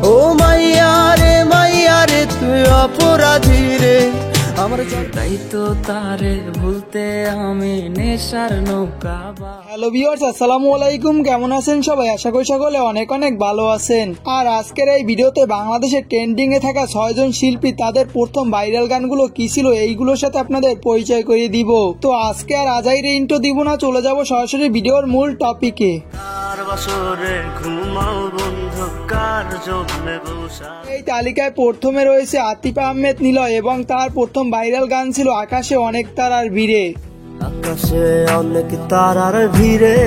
ও মাইয়া রে তুই অপরাধী রে আমার তাই তো তারে ভুলতে আমি নেশার নৌকা। হ্যালো ভিউয়ার্স, আসসালামু আলাইকুম। কেমন আছেন সবাই? আশা করি সকলে অনেক অনেক ভালো আছেন। আর আজকের এই ভিডিওতে বাংলাদেশের ট্রেন্ডিং এ থাকা 6 জন শিল্পী তাদের প্রথম ভাইরাল গানগুলো কি ছিল এইগুলোর সাথে আপনাদের পরিচয় করিয়ে দিব। তো আজকে আর আজাইরে ইন্ট্রো দিব না, চলে যাব সরাসরি ভিডিওর মূল টপিকে। এই তালিকায় প্রথমে রয়েছে আতিফ আহমেদ নিলয় এবং তার প্রথম ভাইরাল গান ছিল আকাশে অনেক তারার ভিড়ে। আকাশে অনেক তারার ভিড়ে।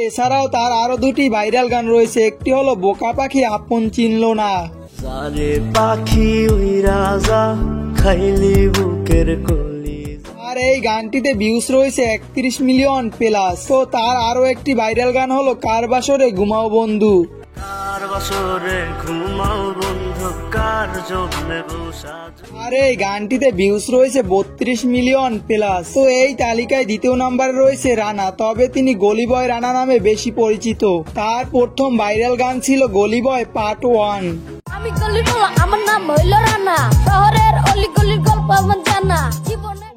এছাড়াও তার আরো দুটি ভাইরাল গান রয়েছে, একটি হলো বোকা পাখি আপন চিনলো না। সারে পাখি উইরা যা খাইলি বুকের কলি। আর এই গানটিতে ভিউজ রয়েছে 31 মিলিয়ন প্লাস। তো তার আরো একটি ভাইরাল গান হলো কার বাসরে ঘুমাও বন্ধু। আর এই গানটিতে ভিউজ রয়েছে 32 মিলিয়ন প্লাস। তো এই তালিকায় দ্বিতীয় নম্বরে রয়েছে রানা, তবে তিনি গলি বয় রানা নামে বেশি পরিচিত। তার প্রথম ভাইরাল গান ছিল গলি বয় পার্ট 1। আমি গলি বলা আমার নাম হইল রানা, শহরের অলি গলির গল্প আমার জানা।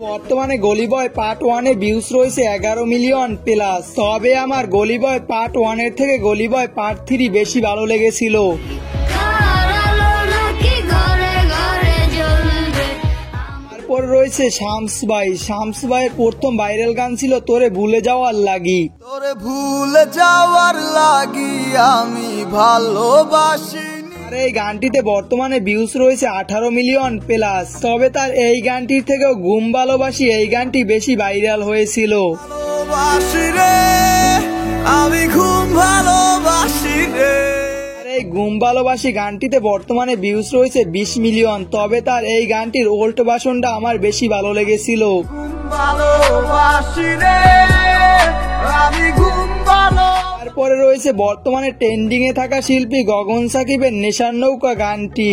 বর্তমানে গলি বয় পার্ট 1 এ ভিউজ রয়েছে 11 মিলিয়ন প্লাস। তবে আমার গলি বয় পার্ট 1 এর থেকে গলি বয় পার্ট 3 বেশি ভালো লেগেছিল। তারপর রয়েছে শামস ভাইয়ের প্রথম ভাইরাল গান ছিল তোরে ভুলে যাওয়ার লাগি। তোরে ভুলে যাওয়ার লাগি আমি ভালোবাসি। আর এই গানটিতে বর্তমানে ভিউজ রয়েছে 18 মিলিয়ন প্লাস। তবে তার এই গানটির থেকেও ঘুম ভালোবাসি এই গানটি বেশি ভাইরাল হয়েছিল। আমি ঘুম ভালোবাসি রে। আর এই ঘুম ভালোবাসি গানটিতে বর্তমানে ভিউজ রয়েছে 20 মিলিয়ন। তবে তার এই গানটির ওল্ড ভার্সনটা আমার বেশি ভালো লেগেছিল। ভালোবাসি রে আমি ঘুম ভালো। তারপরে রয়েছে বর্তমানে ট্রেন্ডিং এ থাকা শিল্পী গগন সাকিবের নেশার নৌকা গানটি।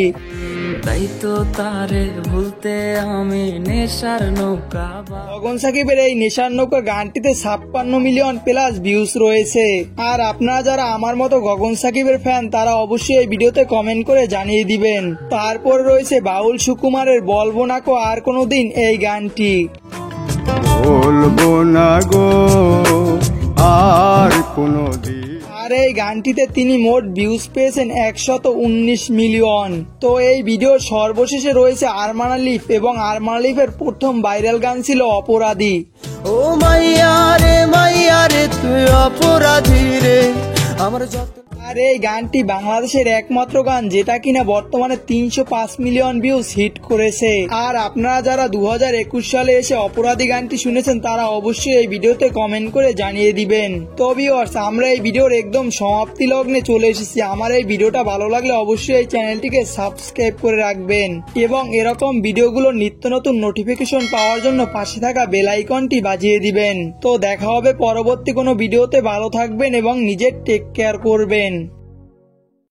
তাই তো তারে ভুলতে আমি নেশার নৌকা। গগন সাকিবের এই নেশার নৌকা গানটিতে 56 মিলিয়ন প্লাস ভিউজ রয়েছে। আর আপনারা যারা আমার মতো গগন সাকিবের ফ্যান তারা অবশ্যই এই ভিডিওতে কমেন্ট করে জানিয়ে দিবেন। তারপর রয়েছে বাউল সুকুমারের বলবো না কো আর কোনোদিন এই গানটি। বলবো না গো আর কোনোদিন। আর এই গানটিতে তিনি মোট ভিউজ পেয়েছেন 119 মিলিয়ন। তো এই ভিডিওর সর্বশেষে রয়েছে আরমান আলিফ এবং আরমান আলিফের প্রথম ভাইরাল গান ছিল অপরাধী। ও মাইয়া রে তুই অপরাধী রে আমার যত। আর এই গানটি বাংলাদেশের একমাত্র গান যেটা কিনা বর্তমানে 305 মিলিয়ন ভিউজ হিট করেছে। আর আপনারা যারা 2021 সালে এসে অপরাধী গানটি শুনেছেন তারা অবশ্যই এই ভিডিওতে কমেন্ট করে জানিয়ে দিবেন। তো ভিউয়ার্স, আমরা এই ভিডিওর একদম সমাপ্তি লগ্নে চলে এসেছি। আমার এই ভিডিওটা ভালো লাগলে অবশ্যই এই চ্যানেলটিকে সাবস্ক্রাইব করে রাখবেন এবং এরকম ভিডিওগুলো নিত্য নতুন নোটিফিকেশন পাওয়ার জন্য পাশে থাকা বেল আইকনটি বাজিয়ে দিবেন। তো দেখা হবে পরবর্তী কোনো ভিডিওতে। ভালো থাকবেন এবং নিজের টেক কেয়ার করবেন।